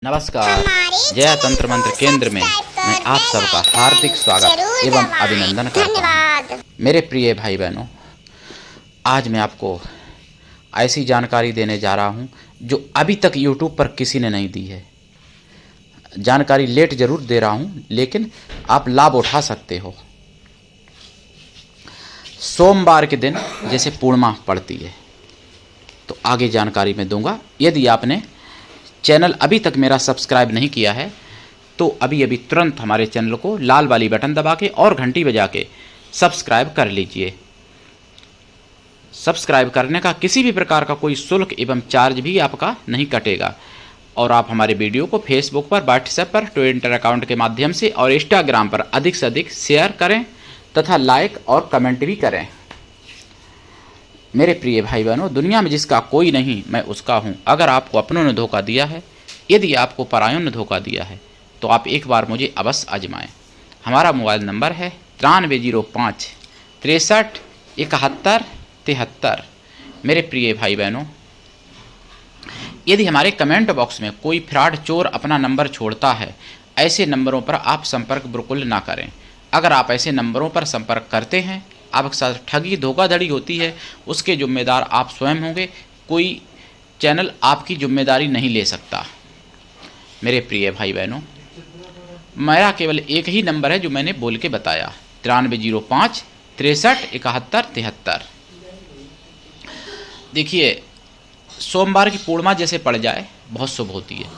नमस्कार। जय तंत्र मंत्र केंद्र में मैं आप सबका हार्दिक स्वागत एवं अभिनंदन करता हूँ। मेरे प्रिय भाई बहनों, आज मैं आपको ऐसी जानकारी देने जा रहा हूँ जो अभी तक YouTube पर किसी ने नहीं दी है। जानकारी लेट जरूर दे रहा हूँ, लेकिन आप लाभ उठा सकते हो। सोमवार के दिन जैसे पूर्णिमा पड़ती है तो आगे जानकारी मैं दूंगा। यदि आपने चैनल अभी तक मेरा सब्सक्राइब नहीं किया है तो अभी तुरंत हमारे चैनल को लाल वाली बटन दबा के और घंटी बजा के सब्सक्राइब कर लीजिए। सब्सक्राइब करने का किसी भी प्रकार का कोई शुल्क एवं चार्ज भी आपका नहीं कटेगा और आप हमारे वीडियो को फेसबुक पर, व्हाट्सएप पर, ट्विटर अकाउंट के माध्यम से और इंस्टाग्राम पर अधिक से अधिक शेयर करें तथा लाइक और कमेंट भी करें। मेरे प्रिय भाई बहनों, दुनिया में जिसका कोई नहीं मैं उसका हूँ। अगर आपको अपनों ने धोखा दिया है, यदि आपको परायों ने धोखा दिया है तो आप एक बार मुझे अवश्य आजमाएं। हमारा मोबाइल नंबर है 9305 63 71 73। मेरे प्रिय भाई बहनों, यदि हमारे कमेंट बॉक्स में कोई फ्रॉड चोर अपना नंबर छोड़ता है, ऐसे नंबरों पर आप संपर्क बिल्कुल ना करें। अगर आप ऐसे नंबरों पर संपर्क करते हैं, आपके साथ ठगी धोखाधड़ी होती है, उसके जिम्मेदार आप स्वयं होंगे। कोई चैनल आपकी जिम्मेदारी नहीं ले सकता। मेरे प्रिय भाई बहनों, मेरा केवल एक ही नंबर है जो मैंने बोल के बताया, 9305 63 71 73। देखिए, सोमवार की पूर्णिमा जैसे पड़ जाए बहुत शुभ होती है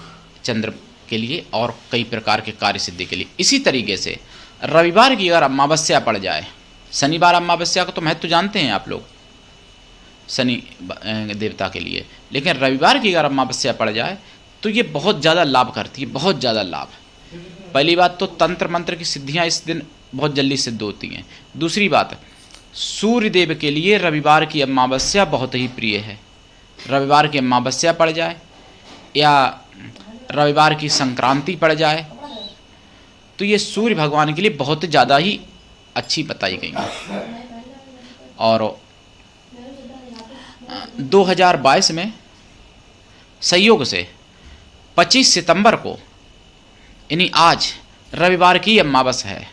चंद्र के लिए और कई प्रकार के कार्य सिद्धि के लिए। इसी तरीके से रविवार की अगर अमावस्या पड़ जाए, शनिवार अमावस्या का तो महत्व जानते हैं आप लोग, शनि देवता के लिए, लेकिन रविवार की अगर अमावस्या पड़ जाए तो ये बहुत ज़्यादा लाभ करती है, बहुत ज़्यादा लाभ। पहली बात तो तंत्र मंत्र की सिद्धियां इस दिन बहुत जल्दी सिद्ध होती हैं। दूसरी बात, सूर्य देव के लिए रविवार की अमावस्या बहुत ही प्रिय है। रविवार की अमावस्या पड़ जाए या रविवार की संक्रांति पड़ जाए तो ये सूर्य भगवान के लिए बहुत ज़्यादा ही अच्छी बताई गई है। और 2022 में संयोग से 25 सितंबर को, यानी आज रविवार की अमावस्या है।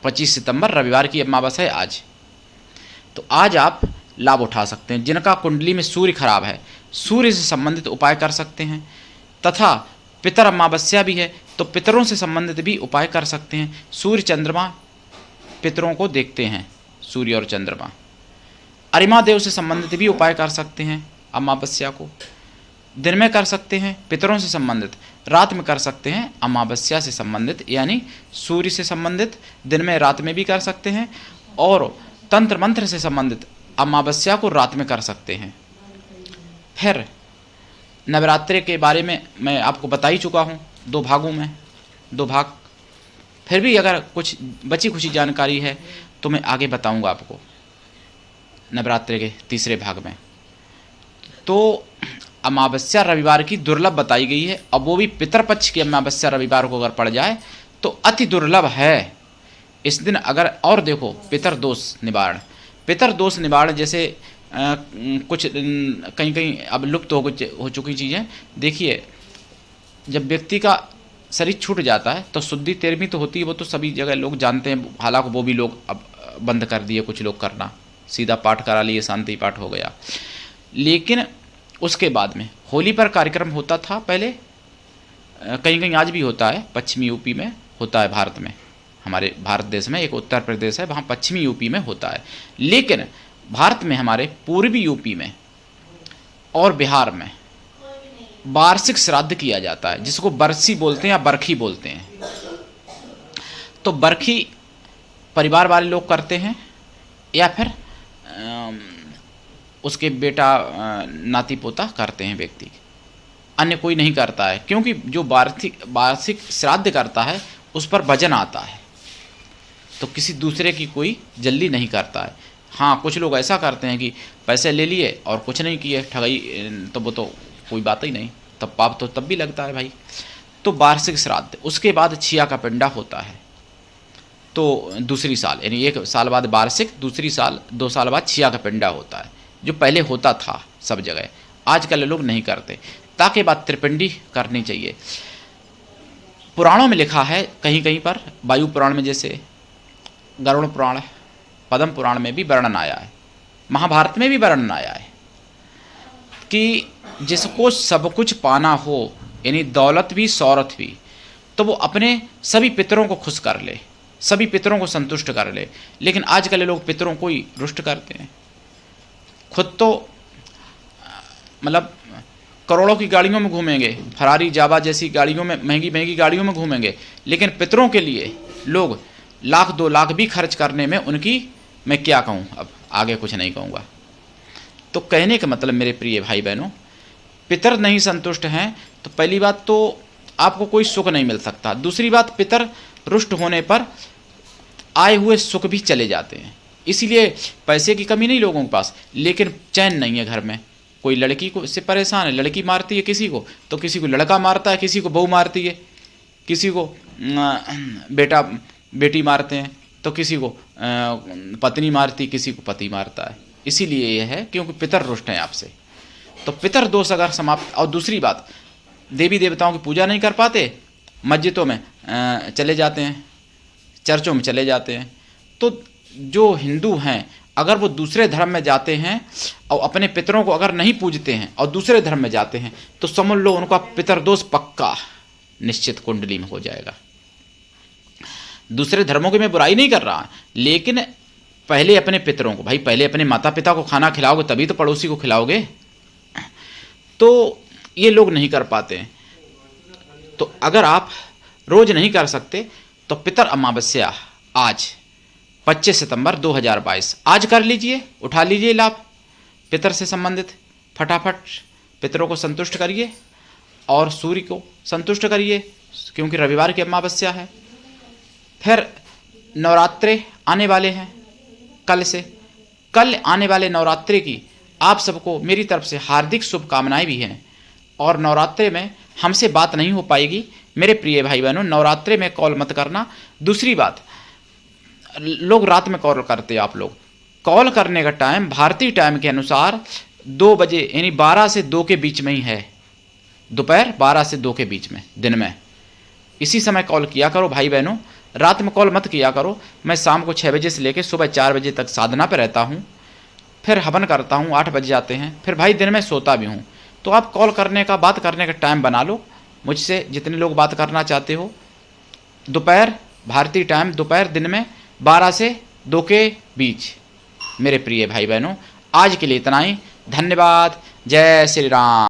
25 सितंबर रविवार की अमावस्या है आज। तो आज आप लाभ उठा सकते हैं। जिनका कुंडली में सूर्य खराब है, सूर्य से संबंधित उपाय कर सकते हैं, तथा पितर अमावस्या भी है तो पितरों से संबंधित भी उपाय कर सकते हैं। सूर्य चंद्रमा पितरों को देखते हैं, सूर्य और चंद्रमा। अरिमा देव से संबंधित भी उपाय कर सकते हैं। अमावस्या को दिन में कर सकते हैं पितरों से संबंधित, रात में कर सकते हैं अमावस्या से संबंधित, यानी सूर्य से संबंधित दिन में रात में भी कर सकते हैं, और तंत्र मंत्र से संबंधित अमावस्या को रात में कर सकते हैं। फिर नवरात्रि के बारे में मैं आपको बता ही चुका हूँ, 2 भागों में 2 भाग। फिर भी अगर कुछ बची खुची जानकारी है तो मैं आगे बताऊंगा आपको नवरात्रि के तीसरे भाग में। तो अमावस्या रविवार की दुर्लभ बताई गई है, अब वो भी पितरपक्ष की अमावस्या रविवार को अगर पड़ जाए तो अति दुर्लभ है इस दिन। अगर और देखो, पितरदोष निवारण जैसे कुछ कहीं कहीं अब लुप्त हो चुकी चीज़ें। देखिए, जब व्यक्ति का शरीर छूट जाता है तो शुद्धि 13वीं तो होती है, वो तो सभी जगह लोग जानते हैं। हालांकि वो भी लोग अब बंद कर दिए कुछ लोग करना, सीधा पाठ करा लिए, शांति पाठ हो गया। लेकिन उसके बाद में होली पर कार्यक्रम होता था पहले, कहीं कहीं आज भी होता है, पश्चिमी यूपी में होता है। भारत में, हमारे भारत देश में एक उत्तर प्रदेश है, वहाँ पश्चिमी यूपी में होता है। लेकिन भारत में हमारे पूर्वी यूपी में और बिहार में वार्षिक श्राद्ध किया जाता है, जिसको बरसी बोलते हैं या बरखी बोलते हैं। तो बरखी परिवार वाले लोग करते हैं या फिर उसके बेटा नाती पोता करते हैं व्यक्ति, अन्य कोई नहीं करता है। क्योंकि जो वार्षिक श्राद्ध करता है उस पर वजन आता है, तो किसी दूसरे की कोई जल्दी नहीं करता है। हाँ, कुछ लोग ऐसा करते हैं कि पैसे ले लिए और कुछ नहीं किए, ठगाई, तो वो तो कोई बात ही नहीं, तब पाप तो तब भी लगता है भाई। तो वार्षिक श्राद्ध, उसके बाद छिया का पिंडा होता है। तो दूसरी साल, यानी 1 साल बाद वार्षिक, दूसरी साल 2 साल बाद छिया का पिंडा होता है, जो पहले होता था सब जगह। आजकल लोग नहीं करते। ताके बाद त्रिपिंडी करनी चाहिए। पुराणों में लिखा है कहीं कहीं पर, वायु पुराण में जैसे, गरुड़ पुराण, पद्म पुराण में भी वर्णन आया है, महाभारत में भी वर्णन आया है कि जिसको सब कुछ पाना हो, यानी दौलत भी शौहरत भी, तो वो अपने सभी पितरों को खुश कर ले, सभी पितरों को संतुष्ट कर ले। लेकिन आजकल लोग पितरों को ही रुष्ट करते हैं। खुद तो मतलब करोड़ों की गाड़ियों में घूमेंगे, फरारी जावा जैसी गाड़ियों में, महंगी महंगी गाड़ियों में घूमेंगे, लेकिन पितरों के लिए लोग लाख 2 लाख भी खर्च करने में उनकी, मैं क्या कहूँ, अब आगे कुछ नहीं कहूँगा। तो कहने का मतलब मेरे प्रिय भाई बहनों, पितर नहीं संतुष्ट हैं तो पहली बात तो आपको कोई सुख नहीं मिल सकता। दूसरी बात, पितर रुष्ट होने पर आए हुए सुख भी चले जाते हैं। इसीलिए पैसे की कमी नहीं लोगों के पास, लेकिन चैन नहीं है घर में। कोई लड़की को से परेशान है, लड़की मारती है किसी को, तो किसी को लड़का मारता है, किसी को बहू मारती है, किसी को बेटा बेटी मारते हैं, तो किसी को पत्नी मारती, किसी को पति मारता है। इसीलिए यह है क्योंकि पितर रुष्ट हैं आपसे। तो पितर दोष अगर समाप्त, और दूसरी बात, देवी देवताओं की पूजा नहीं कर पाते, मस्जिदों में चले जाते हैं, चर्चों में चले जाते हैं। तो जो हिंदू हैं अगर वो दूसरे धर्म में जाते हैं और अपने पितरों को अगर नहीं पूजते हैं और दूसरे धर्म में जाते हैं, तो समझ लो उनका पितर दोष पक्का निश्चित कुंडली में हो जाएगा। दूसरे धर्मों की मैं बुराई नहीं कर रहा, लेकिन पहले अपने पितरों को, भाई पहले अपने माता पिता को खाना खिलाओगे तभी तो पड़ोसी को खिलाओगे। तो ये लोग नहीं कर पाते हैं। तो अगर आप रोज नहीं कर सकते तो पितर अमावस्या आज 25 सितंबर 2022 आज कर लीजिए, उठा लीजिए लाभ पितर से संबंधित। फटाफट पितरों को संतुष्ट करिए और सूर्य को संतुष्ट करिए, क्योंकि रविवार की अमावस्या है। फिर नवरात्रे आने वाले हैं कल से। कल आने वाले नवरात्रे की आप सबको मेरी तरफ से हार्दिक शुभकामनाएं भी हैं। और नवरात्रे में हमसे बात नहीं हो पाएगी मेरे प्रिय भाई बहनों, नवरात्रे में कॉल मत करना। दूसरी बात, लोग रात में कॉल करते हैं, आप लोग कॉल करने का टाइम भारतीय टाइम के अनुसार 2 बजे यानी 12 से 2 के बीच में ही है, दोपहर 12 से 2 के बीच में, दिन में। इसी समय कॉल किया करो भाई बहनों, रात में कॉल मत किया करो। मैं शाम को 6 बजे से लेकर सुबह 4 बजे तक साधना पे रहता हूँ, फिर हवन करता हूँ, 8 बज जाते हैं, फिर भाई दिन में सोता भी हूँ। तो आप कॉल करने का, बात करने का टाइम बना लो मुझसे, जितने लोग बात करना चाहते हो। दोपहर भारतीय टाइम, दोपहर दिन में 12 से 2 के बीच। मेरे प्रिय भाई बहनों, आज के लिए इतना ही। धन्यवाद। जय श्री राम।